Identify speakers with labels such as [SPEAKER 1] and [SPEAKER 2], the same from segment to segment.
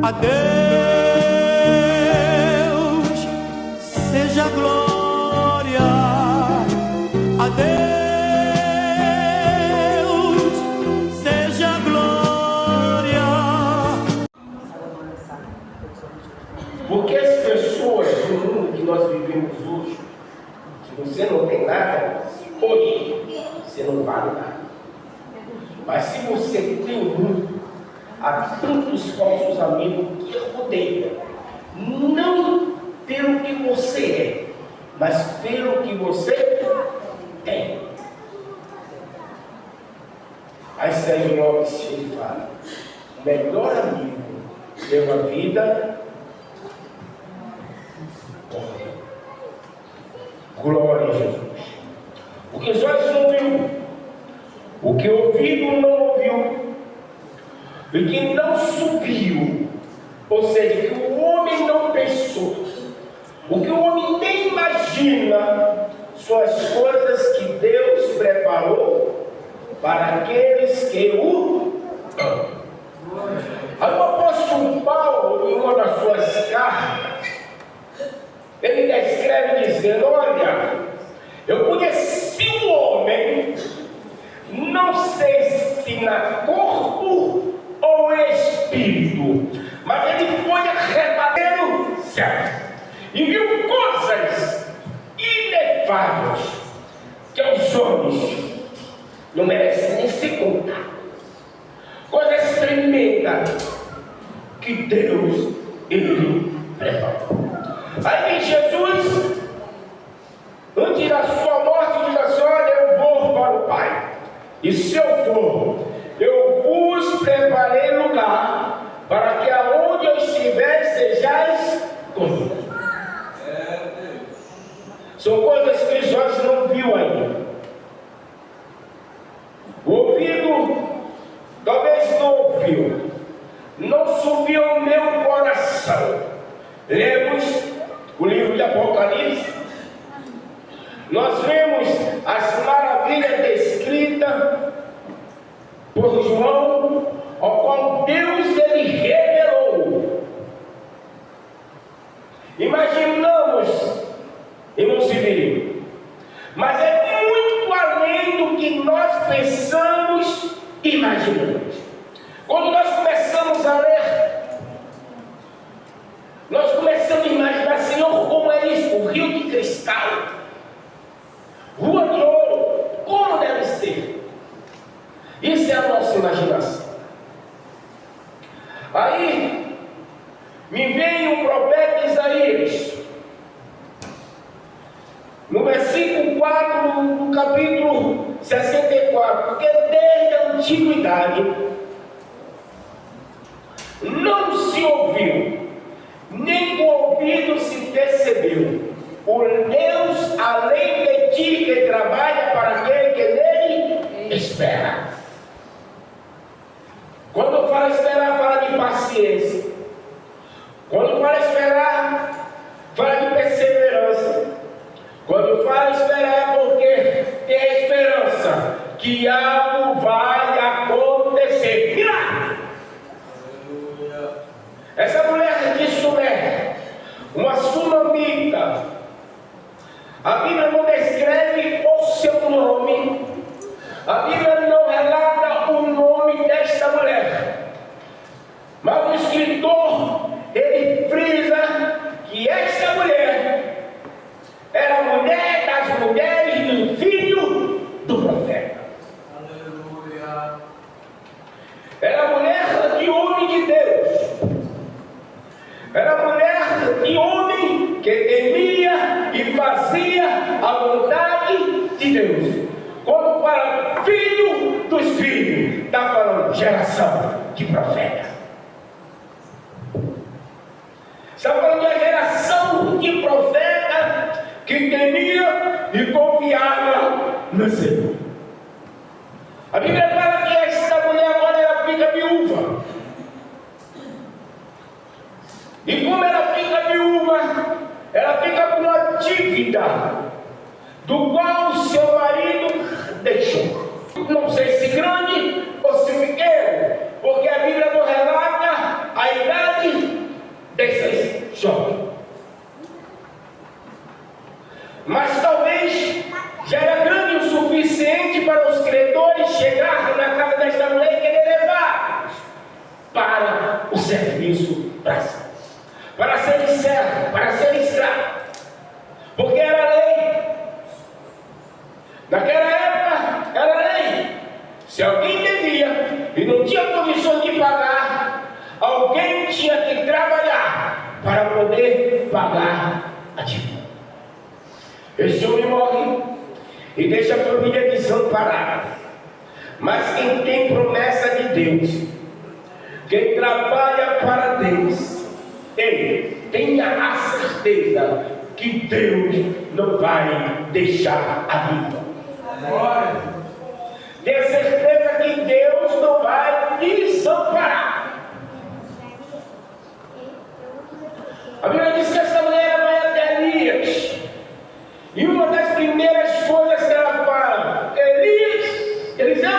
[SPEAKER 1] A Deus seja glória, a Deus seja glória.
[SPEAKER 2] Porque as pessoas no mundo que nós vivemos hoje, se você não tem nada, hoje você não vale nada. Mas se você tem muito, há tantos falsos amigos que rodeiam, não pelo que você é, mas pelo que você tem. Aí Sérgio Lopes ele fala: o melhor amigo leva a vida. Glória a Jesus. O que os olhos não viu, o que o ouvido não ouviu, e que não subiu, ou seja, que o homem não pensou, o que o homem nem imagina, são as coisas que Deus preparou para aqueles que o amam. Aí o apóstolo Paulo, em uma das suas cartas, ele descreve dizendo: olha, eu conheci um homem, não sei se na corpo ou espírito, mas ele foi arrebatado no céu e viu coisas inefáveis que os homens não merecem nem se contar, coisas tremendas que Deus ele preparou. Aí vem Jesus, antes da sua morte, diz assim: olha, eu vou para o Pai, e se eu for, eu vos preparei lugar, para que aonde eu estiver sejais comigo. São coisas que os olhos não viu ainda, o ouvido talvez não ouviu, não subiu ao meu coração. Lemos o livro de Apocalipse, nós vemos as maravilhas descritas por João, ao qual Deus ele revelou. Imaginamos, irmão Civil, mas é muito além do que nós pensamos e imaginamos. Quando nós começamos a ler, nós começamos a imaginar: Senhor, como é isso? O rio de cristal, rua de ouro, como deve ser? Isso é a nossa imaginação. Aí me vem o profeta Isaías, no versículo 4 do capítulo 64, porque desde a antiguidade não se ouviu, nem com o ouvido se percebeu, o Deus além de ti que trabalha para aquele que nele espera. Quando fala esperar, fala de paciência. Quando fala esperar, fala de perseverança. Quando fala esperar, porque tem a esperança que algo vai acontecer. Milagre! Essa mulher de Sumé, uma sunamita, a Bíblia não descreve o seu nome, a Bíblia não relata o nome desta mulher, mas o escritor ele frisa que esta mulher era a mulher das mulheres do filho do profeta. Aleluia. Era a mulher de homem de Deus. Era mulher de homem que temia e fazia a vontade de Deus. Quando fala filho dos filhos, está falando geração de profeta. Está falando da geração de profeta que temia e confiava no Senhor. A Bíblia fala que esta mulher agora ela fica viúva. E como ela fica viúva, ela fica com uma dívida do qual o seu marido deixou. Não sei se grande ou se pequeno, porque a Bíblia não relata a idade abandonar o serviço braçal, para ser servo, para ser escravo, porque era lei. Naquela época era lei. Se alguém devia e não tinha condições de pagar, alguém tinha que trabalhar para poder pagar a dívida. Este homem morre e deixa a família desamparada. Mas quem tem promessa de Deus, quem trabalha para Deus, ele tenha a certeza que Deus não vai deixar a vida. Tenha certeza que Deus não vai desamparar. A Bíblia diz que essa mulher vai até Elias, e uma das primeiras coisas que ela fala: Eliseu,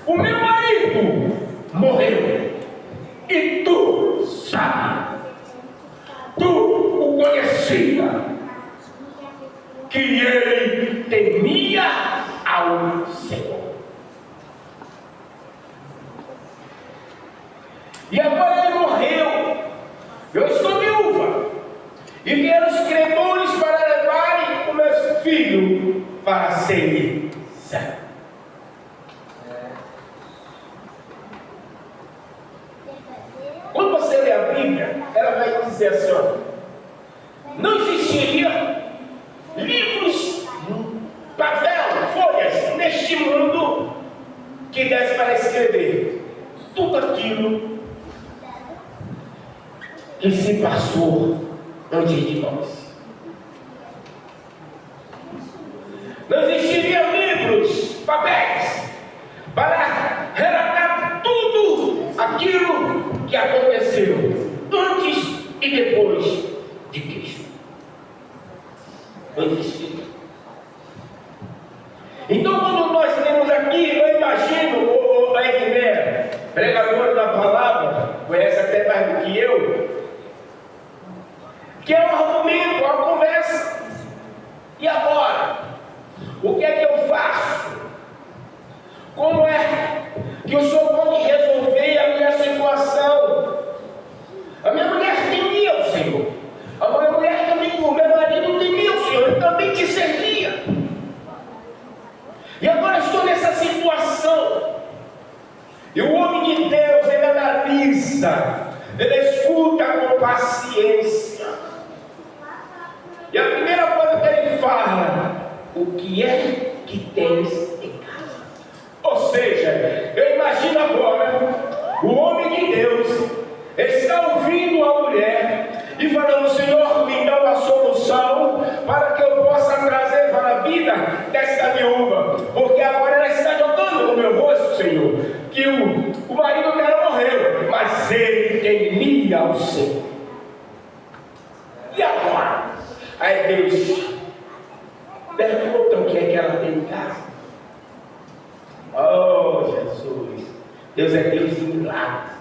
[SPEAKER 2] o meu marido morreu, e tu sabe, tu o conhecia, que ele temia ao Senhor. E agora ele morreu, eu estou viúva, e vieram os credores para levarem o meu filho para ser servo. Quando você lê a Bíblia, ela vai dizer assim: ó, não existiria livros, papel, folhas neste mundo que desse para escrever tudo aquilo que se passou antes de nós. Não existiriam livros, papéis para relatar tudo aquilo que aconteceu antes e depois de Cristo. Não existiria. Então, quando nós temos aqui, eu imagino o Edner, pregador da palavra, conhece até mais do que eu, que é um argumento, uma conversa. E agora? O que é que eu faço? Como é que o Senhor pode resolver a minha situação? A minha mulher temia o Senhor. A minha mulher também, o meu marido temia o Senhor. Eu também te servia. E agora estou nessa situação. E o homem de Deus, ele analisa, ele escuta com paciência. E a primeira coisa que ele fala: o que é que tens em casa? Ou seja, eu imagino agora o homem de Deus está ouvindo a mulher e falando: Senhor, me dá uma solução para que eu possa trazer para a vida desta viúva, porque agora ela está jogando no meu rosto, Senhor, que o marido dela morreu, mas ele temia ao Senhor. E agora? Aí Deus pergunta o que é que ela tem em casa. Oh, Jesus, Deus é Deus de milagres.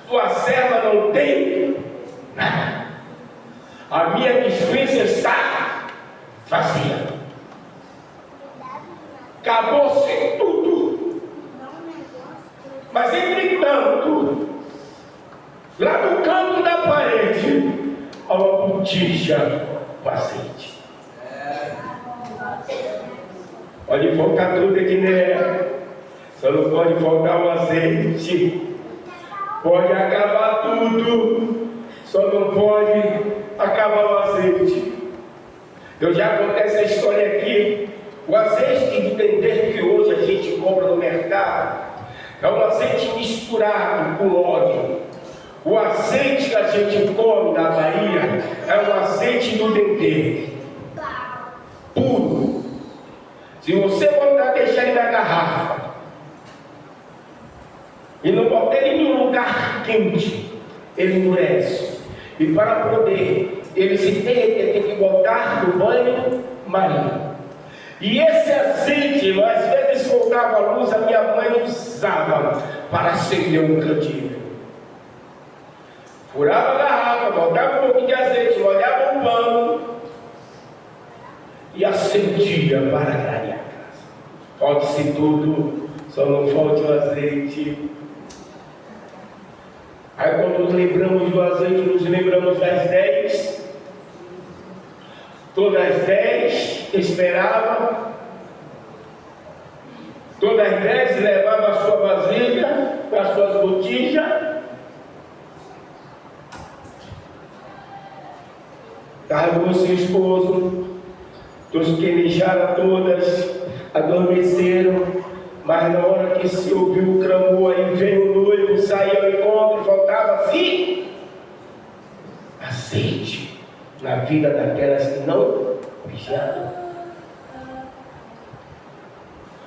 [SPEAKER 2] Tua serva não tem nada. A minha despensa está vazia. Acabou-se tudo. Mas entretanto, lá no canto da parede, há uma botija com azeite. Pode faltar tudo aqui nela, só não pode faltar o azeite. Pode acabar tudo, só não pode acabar o azeite. Eu já contei essa história aqui. O azeite de entender que hoje a gente compra no mercado é um azeite misturado com óleo. O azeite que a gente come na Bahia é um azeite do dendê, puro. Se você botar, deixar ele na garrafa e não botar ele em um lugar quente, ele endurece. E para poder ele se derreter, tem que botar no banho marinho. E esse azeite, às vezes faltava a luz, a minha mãe usava para acender um candeeiro. Furava a garrafa, botava um pouquinho de azeite, molhava um pano e acendia para clarear a casa. Falte-se tudo, só não falte o azeite. Aí quando nos lembramos do azeite, nos lembramos das 10. Todas as 10 esperavam. Todas as 10 levavam a sua vasilha, as suas botijas. Carregou seu esposo. Tosquenejaram todas, adormeceram. Mas na hora que se ouviu o clamor, aí veio o noivo, saiu ao encontro, faltava assim azeite na vida daquelas que não vigiaram.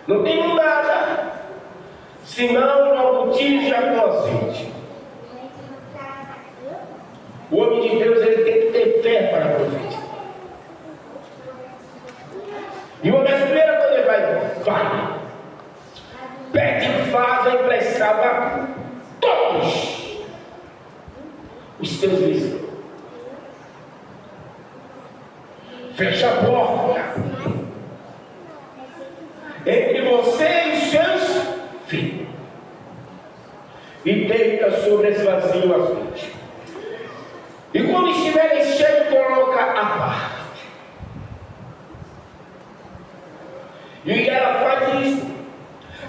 [SPEAKER 2] Não tem nada senão uma botija com azeite. O homem de Deus, ele tem que ter fé para profetizar. E uma das primeiras coisas ele vai. Pede e faz a emprestada a todos os teus vizinhos. Fecha a porta entre você e os seus filhos e deita sobre esse vazio azeite. E quando estiver cheio, coloca a parte. E ela faz isso.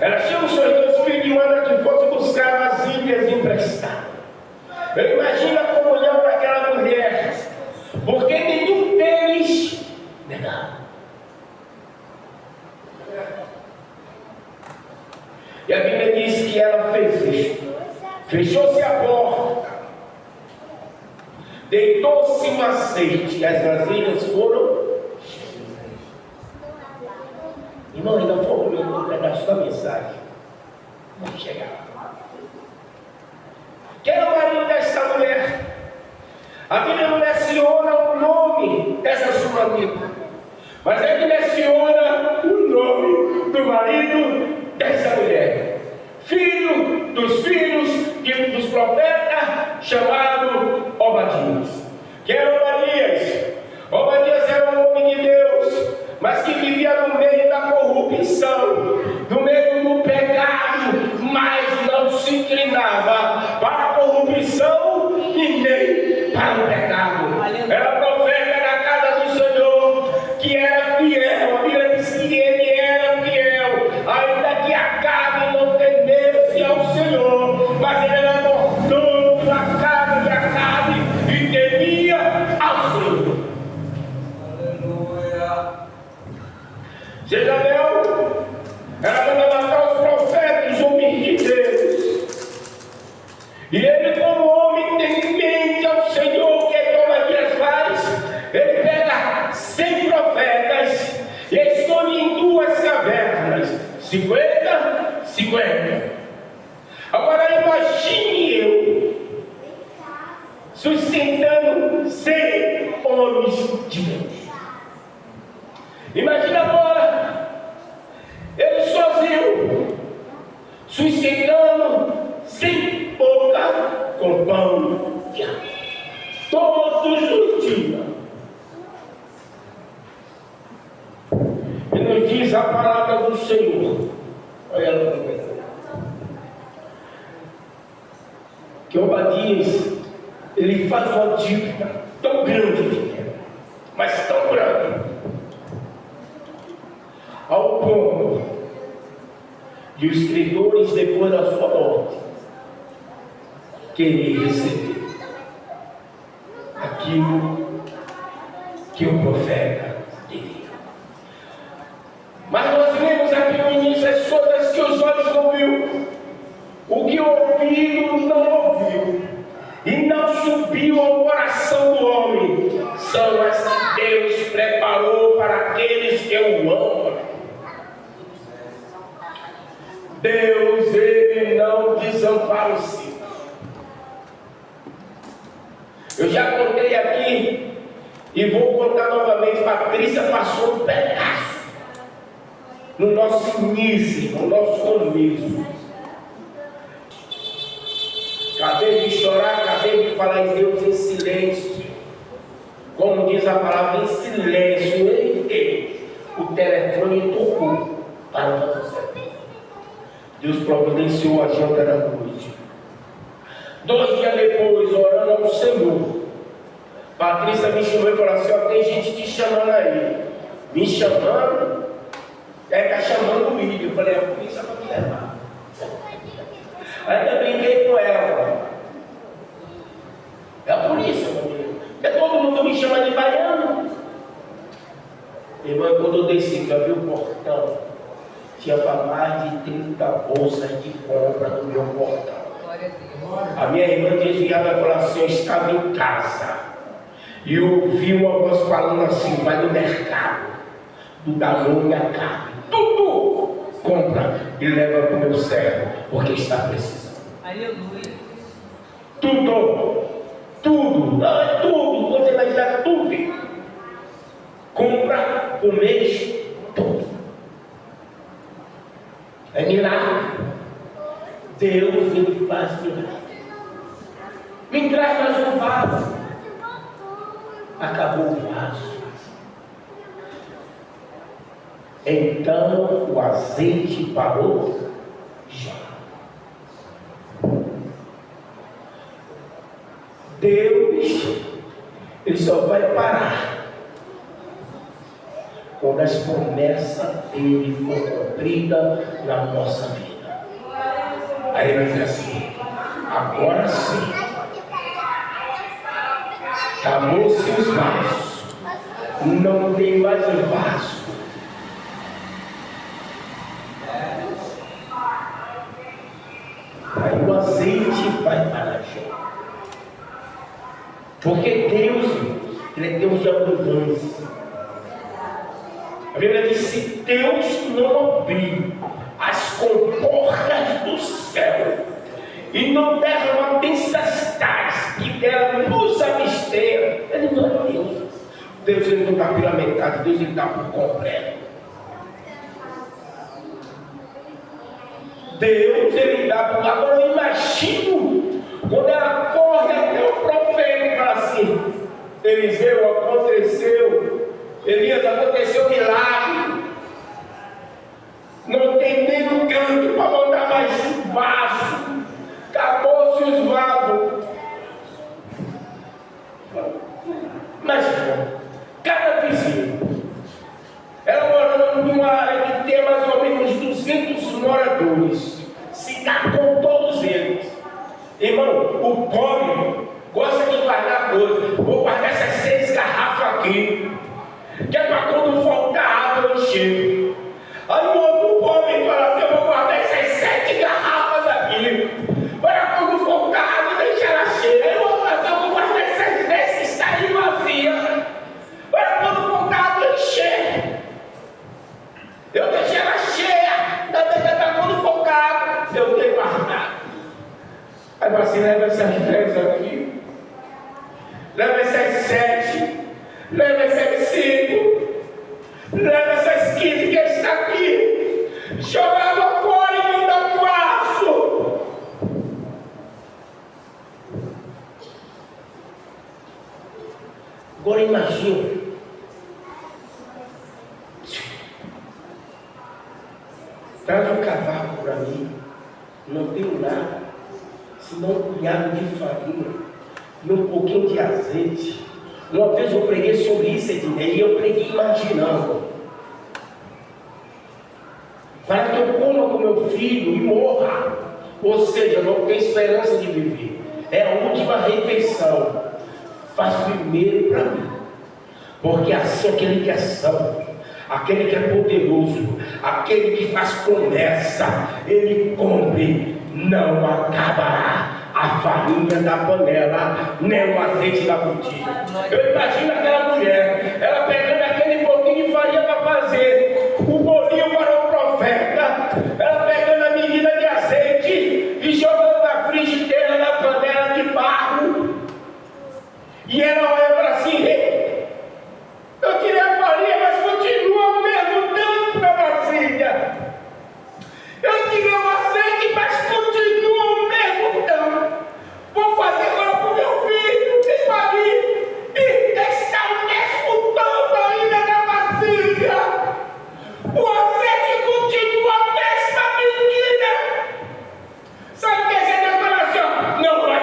[SPEAKER 2] Ela chama os seus 2 filhos e manda que fosse buscar vasilhas emprestadas. Eu imagino a comunhão daquela mulher, porque nenhum deles negava. E a Bíblia diz que ela fez isso. Fechou-se a porta, deitou-se um azeite e as vasilhas foram. Irmão, ainda for um pedaço da mensagem. Vamos chegar lá. Quem é o marido dessa mulher? A Bíblia não menciona o nome dessa sua amiga, mas a Bíblia menciona o nome do marido dessa mulher. Filho dos filhos dos profetas, chamado Obadias. Quem era Obadias? Obadias era um homem de Deus, mas que vivia no meio da corrupção, no meio do pecado, mas não se inclinava para a corrupção e nem para o pecado. Era profeta da casa do Senhor, que era fiel. A Bíblia diz que ele era fiel, ainda que Acabe não temesse ao Senhor, mas ele era mordomo da casa de Acabe e temia ao Senhor. Jezabel era para matar os profetas, os homens de Deus. E ele, como homem temente ao Senhor, que é como Obadias faz, ele pega 100 profetas e esconde em 2 cavernas, 50, 50. Agora imagine eu sustentando 100 homens de Deus. Imagina agora, ele sozinho, sustentando 100 bocas com pão e água, todos os dias. E nos diz a palavra do Senhor, olha ela para mim, que Obadias, ele faz uma dívida tão grande, mas tão grande, ao ponto de os credores, depois da sua morte, querer receber aquilo que o profeta diria. Mas nós vemos aqui no início as coisas que os olhos não viu, o que o ouvido não ouviu, e não subiu ao coração do homem, são as que Deus preparou para aqueles que o amam. Deus, ele não desampara os seus. Eu já contei aqui e vou contar novamente. Patrícia passou um pedaço no nosso início, no nosso começo. Acabei de chorar, acabei de falar em Deus em silêncio. Como diz a palavra, em silêncio. Ei, o telefone tocou para você. Deus providenciou a janta da noite. 2 dias depois, orando ao Senhor, Patrícia me chamou e falou assim: ó, tem gente te chamando aí. Me chamando, está chamando o William. Eu falei: a polícia vai me levar. Ainda brinquei com ela. É a polícia, meu Deus. Porque todo mundo me chama de baiano. Irmão, quando eu desci, eu vi o portão, tinha mais de 30 bolsas de compra no meu portão. A minha irmã desviada falou assim: eu estava em casa e eu ouvi uma voz falando assim: vai no mercado, do Danone a carne, tudo compra e leva para o meu servo, porque está precisando.
[SPEAKER 3] Aleluia.
[SPEAKER 2] Tudo, não é tudo, você vai dar tudo. Compra o mês todo. É milagre. Deus, ele faz milagre. Me traz mais um vaso. Acabou o vaso. Então o azeite parou já. Deus, ele só vai parar quando as promessas dele for cumprida na nossa vida. Aí ele vai dizer assim: agora sim, acabou-se os vasos, não tem mais vaso. Aí o azeite vai parar já. Porque Deus, ele é Deus de abundância. A Bíblia diz: se Deus não abrir as comportas do céu e não der uma tempestade que dela nos abster, ele não é Deus. Deus, ele não dá pela metade, Deus, ele dá por completo. Deus, ele dá por... Agora eu imagino quando ela corre até o profeta e fala assim: Eliseu, aconteceu, Elias, aconteceu milagre, não tem nem um canto para botar mais vaso, acabou-se os vasos. Mas cada vizinho, ela morando numa área que tem mais ou menos 200 moradores, se dá com todos eles. Irmão, o pobre gosta de guardar coisa. Vou guardar essas 6 garrafas aqui, que é para quando faltar água eu encher. Aí o outro pobre fala assim: eu vou guardar essas 7 garrafas aqui, para quando faltar água deixar ela cheia. Aí o outro fala assim: eu vou guardar essas 10 que está aí vazia, para quando faltar água eu encher. Eu deixei ela cheia, para quando faltar água eu tenho guardado. Aí você leva essas 10 aqui, leva essas 7, leva essas 5, leva essas 15 que está aqui, joga água fora e manda vaso. Agora imagina, traz um cavaco para mim, não tenho nada, senão um punhado de farinha e um pouquinho de azeite. Uma vez eu preguei sobre isso, Ednei, e eu preguei imaginando: para que eu coma com meu filho e morra, ou seja, não tem esperança de viver, é a última refeição. Faz primeiro para mim, porque assim aquele que é santo, aquele que é poderoso, aquele que faz promessa, ele cumpre. Não acabará a farinha da panela, nem o azeite da botija. Eu imagino aquela mulher, ela pegando aquele pouquinho de farinha para fazer o bolinho para o profeta, ela pegando a medida de azeite e jogando na frigideira, na panela de barro, e ela olha para assim: eu tirei a farinha, mas continua o mesmo tanto na vasilha. Eu tirei o azeite, mas continua o mesmo tanto. Vou fazer agora para o meu filho, tem farinha, e está o mesmo tanto ainda na vasilha. O azeite continua a mesma medida. Sabe o que essa declaração? Não vai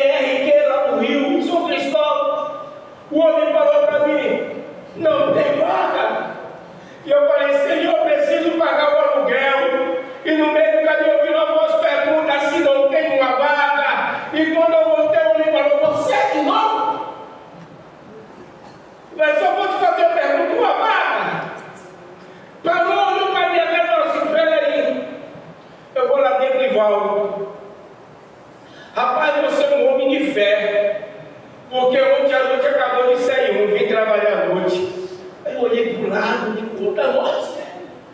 [SPEAKER 2] é riqueza do Rio, São Cristóvão. O homem falou para mim, não tem vaga. E eu falei, Senhor, eu preciso pagar o aluguel. E no meio do caminho eu vi uma voz pergunta se não tem uma vaga. E quando eu voltei, o homem falou, você é de novo? Mas só vou te fazer uma pergunta, uma vaga. Parou, olhou para minha cara e falou assim, peraí, eu vou lá dentro e volto. Rapaz, você é um homem de fé. Porque ontem à noite acabou de sair vim trabalhar à noite. Aí eu olhei para o lado, de outra noite.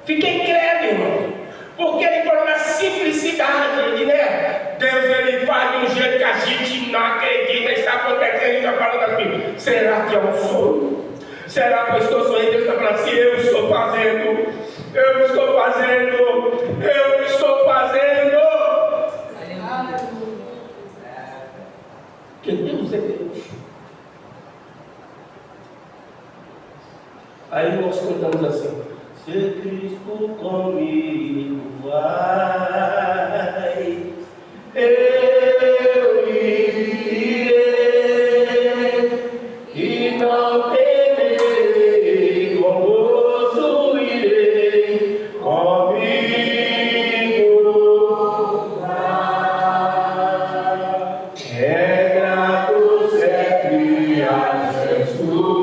[SPEAKER 2] Fiquei incrédulo, irmão. Porque ele falou na simplicidade, ele, né? Deus, ele faz de um jeito que a gente não acredita, está acontecendo, ele está falando assim, será que é um sonho? Será que eu estou sonhando? Deus está falando assim, eu estou fazendo, eu estou fazendo, eu estou fazendo. Porque Deus é Deus. Aí nós cantamos assim, se Cristo comigo vai, eu irei, e não temerei, com gozo irei, comigo vai. É grato sempre a Jesus.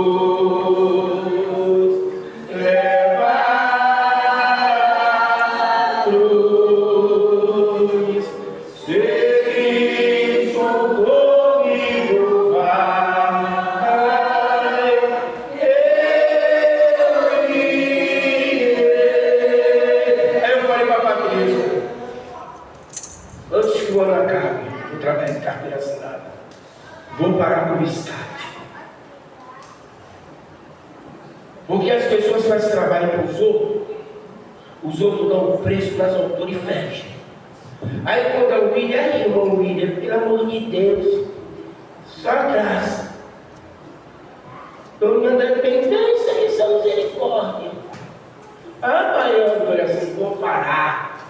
[SPEAKER 2] Vou parar com o biscate. Porque as pessoas fazem trabalho para os outros dão o preço das autores e fecham. Aí quando é o William, aí irmão William, pelo amor de Deus, só graça. Estou me andando bem, não, isso aí só misericórdia. Ah, pai, eu falei assim, vou parar.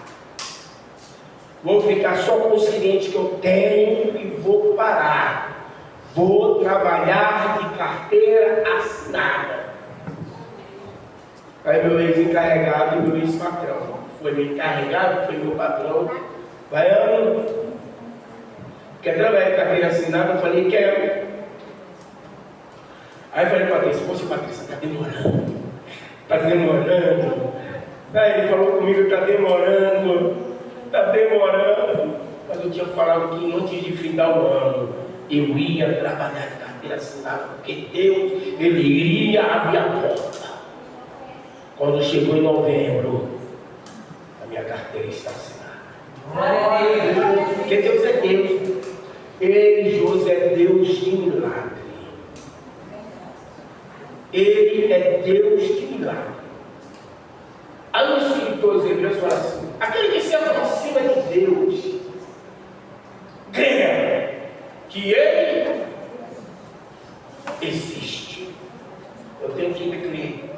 [SPEAKER 2] Vou ficar só com os clientes que eu tenho e vou parar. Vou trabalhar de carteira assinada. Aí meu ex-encarregado e meu ex-patrão. Foi meu encarregado, foi meu patrão. Baiano, quer trabalhar de carteira assinada? Eu falei, quero. Aí eu falei, Patrícia, poxa, Patrícia, está demorando. Está demorando. Aí ele falou comigo, está demorando. Está demorando. Mas eu tinha falado que antes de findar o ano, eu ia trabalhar de carteira assinada, porque Deus, Ele iria abrir a porta. Quando chegou em novembro, a minha carteira está assinada. Porque Deus é Deus. Ele, José, é Deus de milagre. Ele é Deus de milagre. Aí os escritores hebreus falam assim, aquele que se aproxima de Deus, creia que Ele existe. Eu tenho que crer.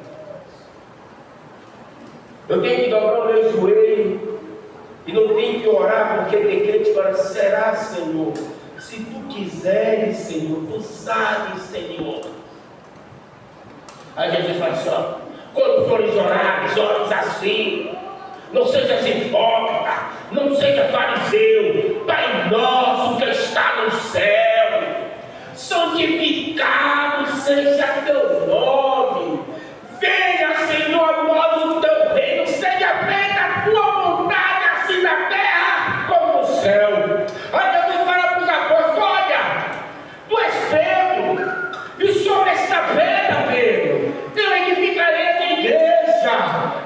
[SPEAKER 2] Eu tenho que dobrar o meu joelho e não tenho que orar porque tem crente que ora, será, Senhor? Se Tu quiseres, Senhor, Tu sabes, Senhor. Aí Jesus fala assim, ó, quando fores orar, ores assim, não sejas hipócrita, não seja fariseu, Pai nosso que está no céu, santificado seja teu nome, venha, Senhor, a nós o teu reino, seja feita a tua vontade, assim na terra como no céu. Aí Jesus fala para os apóstolos, olha, tu és Pedro, e sobre esta pedra, Pedro, eu edificarei a minha igreja,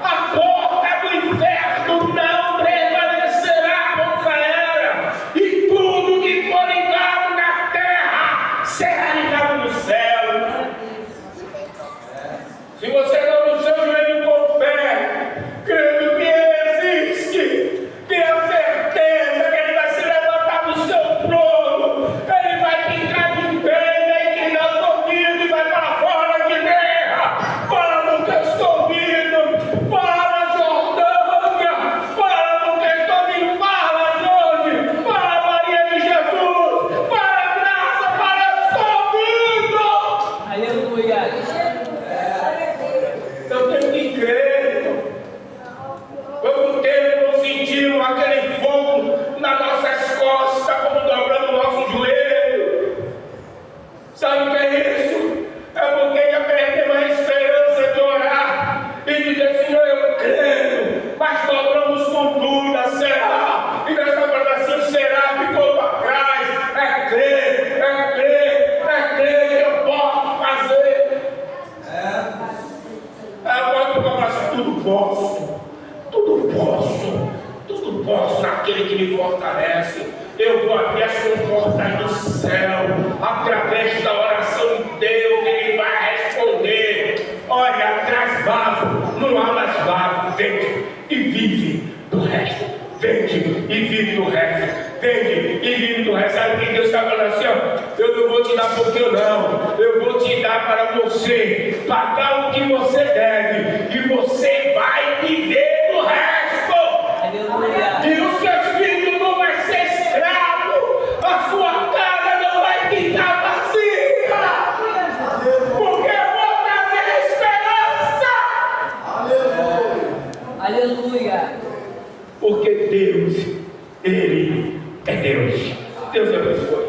[SPEAKER 2] a porta do inferno não prevalecerá contra ela, e tudo que for ligado na terra será ligado no céu. céu, através da oração de Deus, Ele vai responder. Olha, atrás vaso, não há mais vaso, vende e vive do resto. Vende e vive do resto. Vende e vive do resto. Sabe que Deus está falando assim, ó, eu não vou te dar pouquinho não, eu vou te dar para você pagar o que você deve, e você vai viver do resto.
[SPEAKER 3] Aleluia.
[SPEAKER 2] E os seus filhos não vai ser escravo, a sua casa não vai ficar vazia, porque eu vou trazer esperança.
[SPEAKER 3] Aleluia.
[SPEAKER 2] Porque Deus, Ele é Deus. Deus abençoe.